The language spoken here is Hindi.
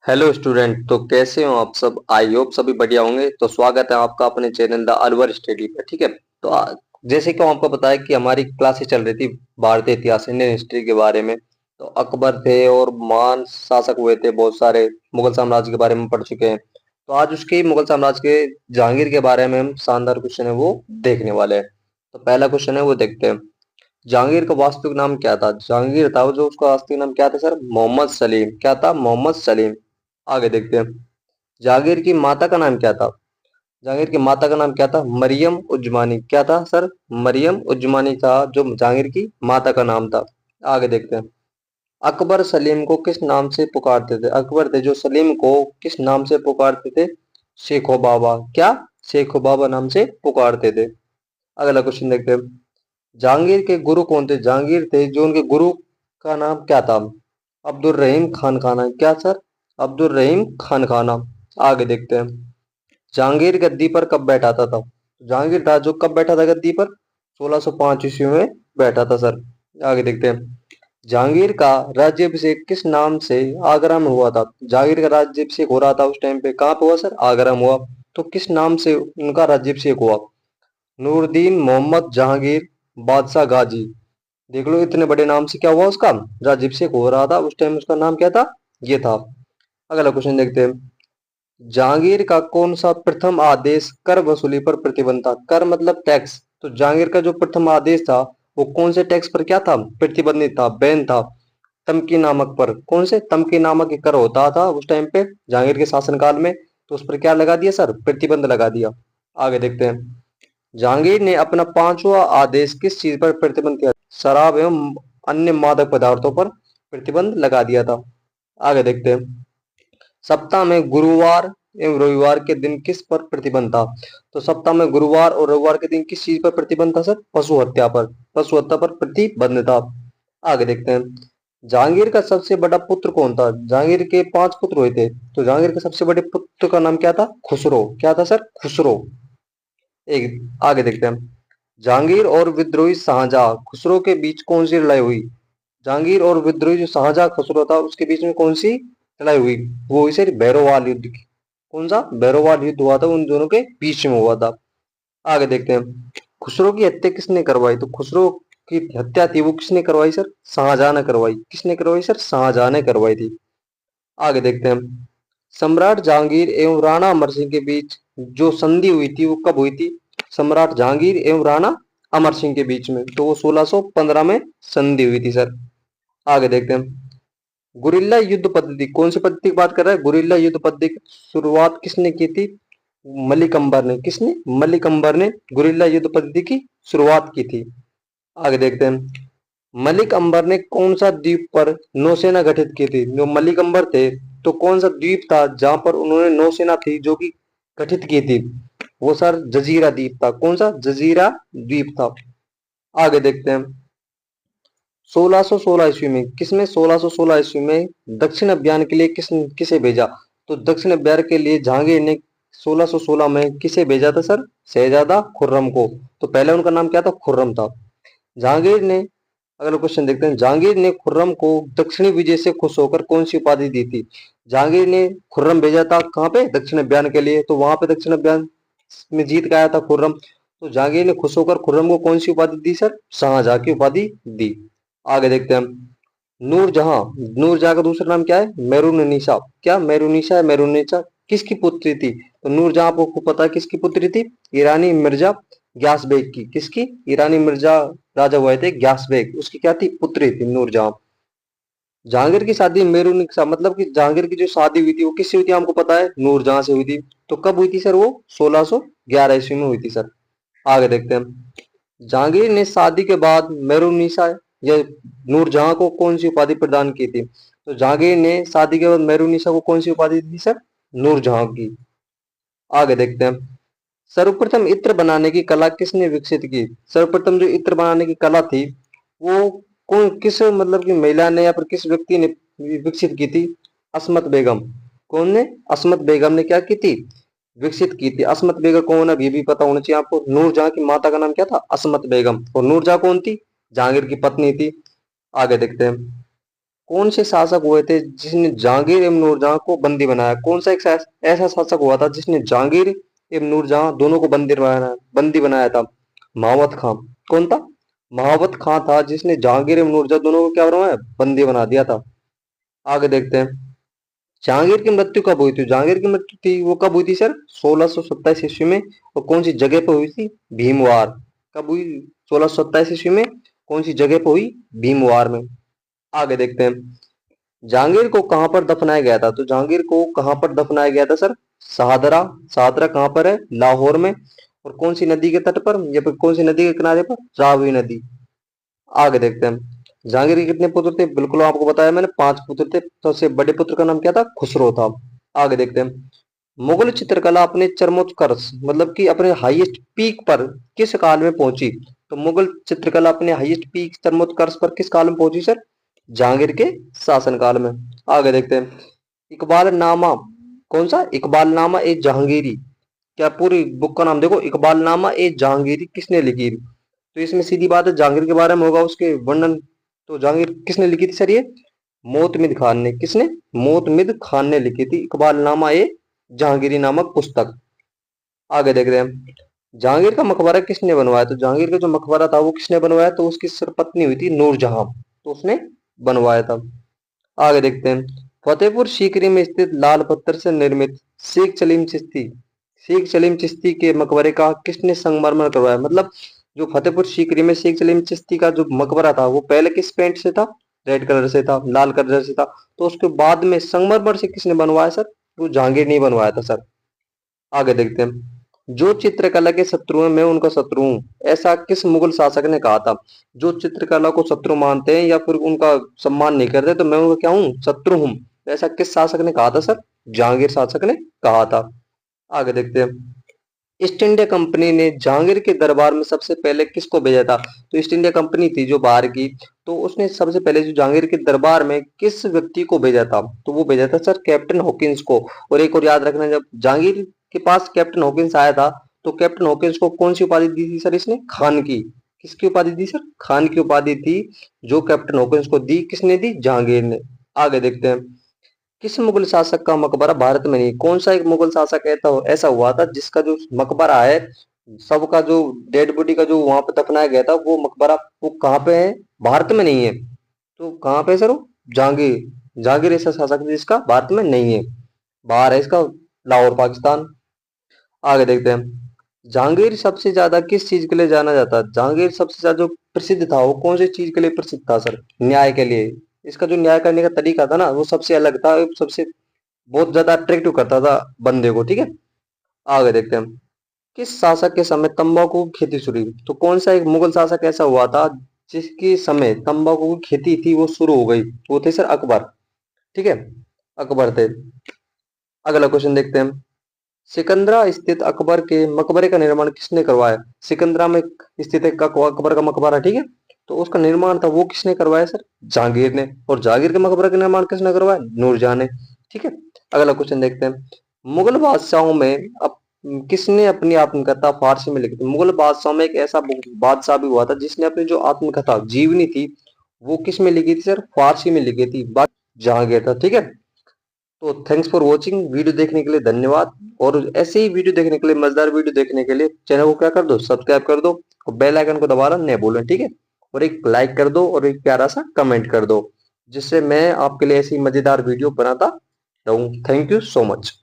Hello student. तो कैसे हो आप सब? आई होप सभी बढ़िया होंगे। तो स्वागत है आपका अपने चैनल द अलवर स्टडी पर। ठीक है। तो जैसे कि आपको पता है कि हमारी क्लासेस चल रही थी भारतीय इतिहास इंडियन हिस्ट्री के बारे में। तो अकबर थे और महान शासक हुए थे बहुत सारे। मुगल साम्राज्य के बारे में पढ़ चुके हैं। तो आज उसके ही मुगल साम्राज्य के जहांगीर के बारे में हम शानदार क्वेश्चन है वो देखने वाले हैं। तो पहला क्वेश्चन है वो देखते हैं। जहांगीर का वास्तविक नाम क्या था? जहांगीर था वो, जो उसका वास्तविक नाम क्या था सर? मोहम्मद सलीम। क्या था? मोहम्मद सलीम। आगे देखते हैं। जहांगीर की माता का नाम क्या था? जहांगीर की माता का नाम क्या था? मरियम उज्जमानी। क्या था सर? मरियम उज्जमानी था जो जहांगीर की माता का नाम था। आगे देखते हैं। अकबर सलीम को किस नाम से पुकारते थे? अकबर थे जो सलीम को किस नाम से पुकारते थे? शेखो बाबा। क्या? शेखो बाबा नाम से पुकारते थे। अगला क्वेश्चन देखते हैं। जहांगीर के गुरु कौन थे? जहांगीर थे जो उनके गुरु का नाम क्या था? अब्दुल रहीम खान खाना। क्या सर? अब्दुल रहीम खान खाना। आगे देखते हैं। जहांगीर गद्दी पर कब बैठा था? जहांगीर था जो कब बैठा था गद्दी पर? 1605 ईस्वी में बैठा था सर। आगे देखते हैं। जहांगीर का राज्याभिषेक किस नाम से आगरा में हुआ था? जहांगीर का राज्याभिषेक हो रहा था उस टाइम पे, कहाँ पे हुआ सर? आगरा में हुआ। तो किस नाम से उनका राज्याभिषेक हुआ? नूरदीन मोहम्मद जहांगीर बादशाह गाजी। देख लो इतने बड़े नाम से क्या हुआ उसका राज्याभिषेक हो रहा था उस टाइम। उसका नाम क्या था? ये था। अगला क्वेश्चन देखते हैं। जहांगीर का कौन सा प्रथम आदेश कर वसूली पर प्रतिबंध था? कर मतलब टैक्स। तो जहांगीर का जो प्रथम आदेश था वो कौन से टैक्स पर क्या था? प्रतिबंधित था, बैन था। तमकी नामक पर। कौन से? तमकी नामक एक कर होता था उस टाइम पे जहांगीर के शासनकाल में। तो उस पर क्या लगा दिया सर? प्रतिबंध लगा दिया। आगे देखते हैं। जहांगीर ने अपना पांचवा आदेश किस चीज पर प्रतिबंध किया? शराब एवं अन्य मादक पदार्थों पर प्रतिबंध लगा दिया था। आगे देखते हैं। सप्ताह में गुरुवार एवं रविवार के दिन किस पर प्रतिबंध था? तो सप्ताह में गुरुवार और रविवार के दिन किस चीज पर प्रतिबंध था सर? पशु हत्या पर। पशु हत्या पर प्रतिबंध था। आगे देखते हैं। जहांगीर का सबसे बड़ा पुत्र कौन था? जहांगीर के 5 पुत्र हुए थे। तो जहांगीर के सबसे बड़े पुत्र का नाम क्या था? खुसरो। क्या था सर? खुसरो। एक आगे देखते हैं। जहांगीर और विद्रोही शाहजहां खुसरो के बीच कौन सी लड़ाई हुई? जहांगीर और विद्रोही जो शाहजहां खुसरो था उसके बीच में कौन सी लड़ाई हुई? वो हुई सर भैरोवाल युद्ध की। कौन सा? भैरोवाल युद्ध हुआ था उन दोनों के बीच में हुआ था। आगे देखते हैं। खुसरो की हत्या किसने करवाई? तो खुसरो की हत्या थी वो किसने करवाई सर? शाहजहां ने करवाई। किसने करवाई सर? शाहजहां ने करवाई थी। आगे देखते हैं। सम्राट जहांगीर एवं राणा अमर सिंह के बीच जो संधि हुई थी वो कब हुई थी? सम्राट जहांगीर एवं राणा अमर सिंह के बीच में तो वो 1615 में संधि हुई थी सर। आगे देखते हैं। गुरिल्ला युद्ध पद्धति, कौन सी पद्धति की बात कर रहा है? गुरिल्ला युद्ध पद्धति की शुरुआत किसने की थी? मलिक अंबर ने। किसने? मलिक अंबर ने गुरिल्ला युद्ध पद्धति की शुरुआत की थी। आगे देखते हैं। मलिक अंबर ने कौन सा द्वीप पर नौसेना गठित की थी? जो मलिक अंबर थे तो कौन सा द्वीप था जहां पर उन्होंने नौसेना थी जो कि गठित की थी? वो सर जजीरा द्वीप था। कौन सा? जजीरा द्वीप था। आगे देखते हैं। 1616 ईस्वी में किसमें? 1616 ईस्वी में दक्षिण अभियान के लिए किसे भेजा? तो दक्षिण अभियान के लिए जहांगीर ने 1616 में किसे भेजा था सर? शहजादा खुर्रम को। तो पहले उनका नाम क्या था? खुर्रम था। जहांगीर ने अगला क्वेश्चन देखते हैं। जहांगीर ने खुर्रम को दक्षिणी विजय से खुश होकर कौन सी उपाधि दी थी? जहांगीर ने खुर्रम भेजा था कहाँ पे? दक्षिण अभियान के लिए। तो वहां पे दक्षिण अभियान में जीत के आया था खुर्रम। तो जहांगीर ने खुश होकर खुर्रम को कौन सी उपाधि दी सर? शाहजहां की उपाधि दी। आगे देखते हैं हम। नूरजहां। नूरजहां का दूसरा नाम क्या है? मेरुन्निसा। क्या? मेरुन्निसा है। मेरुन्निसा किसकी पुत्री थी? तो नूरजहां आपको पता है किसकी पुत्री थी? ईरानी मिर्जा ग्यास बेग की। किसकी? ईरानी मिर्जा राजा हुए थे ग्यास बेग, उसकी क्या थी? पुत्री थी नूरजहां। जहांगीर की शादी मेरुन्निसा मतलब कि जहांगीर की जो शादी हुई थी वो किससे हुई थी? हमको पता है नूरजहां से हुई थी। तो कब हुई थी सर? वो 1611 ईस्वी में हुई थी सर। आगे देखते हैं हम। जहांगीर ने शादी के बाद मेरुन्निसा या नूरजहां को कौन सी उपाधि प्रदान की थी? तो जहांगीर ने शादी के बाद मेरुन्निसा को कौन सी उपाधि दी सर? नूरजहां की। आगे देखते हैं। सर्वप्रथम इत्र बनाने की कला किसने विकसित की? सर्वप्रथम जो इत्र बनाने की कला थी वो कौन किस मतलब की महिला ने या फिर किस व्यक्ति ने विकसित की थी? असमत बेगम। कौन ने? असमत बेगम ने क्या की थी? विकसित की थी। असमत बेगम कौन है ये भी पता होना चाहिए आपको। नूरजहां की माता का नाम क्या था? असमत बेगम। और नूरजहां कौन थी? जहांगीर की पत्नी थी। आगे देखते हैं। कौन से शासक हुए थे जिसने जहांगीर एवं नूरजहां को बंदी बनाया? कौन सा एक ऐसा शासक हुआ था जिसने जहांगीर एवं नूरजहां दोनों को बंदी बनाया था? महावत खां। कौन था? महावत खां था जिसने जहांगीर एवं नूरजहां दोनों को क्या बनवाया? बंदी बना दिया था। आगे देखते हैं, जहांगीर की मृत्यु कब हुई थी? जहांगीर की मृत्यु थी वो कब हुई थी सर? 1627 ईस्वी में। और कौन सी जगह पर हुई थी? भीमवार। कब हुई? 1627 ईस्वी में। कौन सी जगह पर हुई? भीमवार में। आगे देखते हैं, जहांगीर को कहां पर दफनाया गया था? तो जहांगीर को कहां पर दफनाया गया था सर? शाहदरा। शाहदरा कहां पर है? लाहौर में। और कौन सी नदी के तट पर, या फिर कौन सी नदी के किनारे पर? रावी नदी। आगे देखते हैं, जहांगीर के कितने पुत्र थे? बिल्कुल आपको बताया मैंने, 5 पुत्र थे। सबसे बड़े पुत्र का नाम क्या था? खुसरो था। आगे देखते हैं, मुगल चित्रकला अपने चरमोत्कर्ष मतलब कि अपने हाईएस्ट पीक पर किस काल में पहुंची? तो मुगल चित्रकला अपने हाईएस्ट पीक चरमोत्कर्ष पर किस काल में पहुंची सर? जहांगीर के शासनकाल में। आगे देखते हैं, इकबालनामा। कौन सा? इकबालनामा ए जहांगीरी। क्या पूरी बुक का नाम देखो, इकबालनामा ए जहांगीरी किसने लिखी? तो इसमें सीधी बात है, जहांगीर के बारे में होगा उसके वर्णन। तो जहांगीर किसने लिखी थी सर ये? मोतमिद खान ने। किसने? मोतमिद खान ने लिखी थी इकबालनामा ए जहांगीरी नामक पुस्तक। आगे देख रहे हैं, जहांगीर का मकबरा किसने बनवाया? तो जहांगीर का जो मकबरा था वो किसने बनवाया? तो उसकी सरपत्नी हुई थी नूरजहां, तो उसने बनवाया था। आगे देखते हैं, फतेहपुर सीकरी में स्थित लाल पत्थर से निर्मित शेख सलीम चिश्ती के मकबरे का किसने संगमरमर करवाया? मतलब जो फतेहपुर सीकरी में शेख सलीम चिश्ती का जो मकबरा था वो पहले किस पेंट से था? रेड कलर से था, लाल कलर से था। तो उसके बाद में संगमरमर से किसने बनवाया सर? वो जहांगीर ने बनवाया था सर। आगे देखते हैं, जो चित्रकला के शत्रु हैं मैं उनका शत्रु हूं, ऐसा किस मुगल शासक ने कहा था? जो चित्रकला को शत्रु मानते हैं या फिर उनका सम्मान नहीं करते तो मैं उनका क्या हूँ? शत्रु हूं। ऐसा किस शासक ने कहा था सर? जहांगीर शासक ने कहा था। आगे देखते हैं, ईस्ट इंडिया कंपनी ने जहांगीर के दरबार में सबसे पहले किसको भेजा था? तो ईस्ट इंडिया कंपनी थी जो बाहर की, तो उसने सबसे पहले जो जहांगीर के दरबार में किस व्यक्ति को भेजा था? तो वो भेजा था सर कैप्टन हॉकिंस को। और एक और याद रखना, जब जहांगीर के पास कैप्टन हॉकिंस आया था तो कैप्टन हॉकिंस को कौन सी उपाधि दी थी सर इसने? खान की। किसकी उपाधि दी सर? खान की उपाधि थी, जो कैप्टन हॉकिंस को दी किसने दी? जहांगीर ने। आगे देखते हैं, किस मुगल शासक का मकबरा भारत में नहीं? कौन सा एक मुगल शासक ऐसा हुआ था जिसका जो मकबरा है, सबका जो डेड बॉडी का जो वहां पे दफनाया गया था वो मकबरा वो कहाँ पे है? भारत में नहीं है। तो कहाँ पे है सर वो? जहांगीर। जहांगीर ऐसा शासक है जिसका भारत में नहीं है, बाहर है इसका, लाहौर पाकिस्तान। आगे देखते हैं, जहांगीर सबसे ज्यादा किस चीज के लिए जाना जाता है? जहांगीर सबसे ज्यादा जो प्रसिद्ध था वो कौन सी चीज के लिए प्रसिद्ध था सर? न्याय के लिए। इसका जो न्याय करने का तरीका था ना वो सबसे अलग था, सबसे बहुत ज्यादा अट्रैक्टिव करता था बंदे को। ठीक है, आगे देखते हैं, किस शासक के समय तंबाकू की खेती शुरू हुई? तो कौन सा एक मुगल शासक ऐसा हुआ था जिसके समय तंबाकू की खेती थी वो शुरू हो गई? वो थे सर अकबर। ठीक है, अकबर थे। अगला क्वेश्चन देखते हैं, सिकंदरा स्थित अकबर के मकबरे का निर्माण किसने करवाया? सिकंदरा में स्थित एक अकबर का मकबरा, ठीक है, तो उसका निर्माण था वो किसने करवाया सर? जहांगीर ने। और जहांगीर के मकबरे का निर्माण किसने करवाया? नूरजहां ने। ठीक है, अगला क्वेश्चन देखते हैं, मुगल बादशाहों में अब किसने अपनी आत्मकथा फारसी में लिखी थी? मुगल बादशाहों में एक ऐसा बादशाह भी हुआ था जिसने अपनी जो आत्मकथा जीवनी थी वो किस में लिखी थी सर? फारसी में लिखी थी, बात जहांगीर था। ठीक है, तो थैंक्स फॉर वॉचिंग। वीडियो देखने के लिए धन्यवाद। और ऐसे ही वीडियो देखने के लिए, मजेदार वीडियो देखने के लिए चैनल को क्या कर दो? सब्सक्राइब कर दो और बेल आइकन को दबाना नहीं भूलें। ठीक है, और एक लाइक कर दो और एक प्यारा सा कमेंट कर दो, जिससे मैं आपके लिए ऐसी मजेदार वीडियो बनाता रहूं। Thank you so much.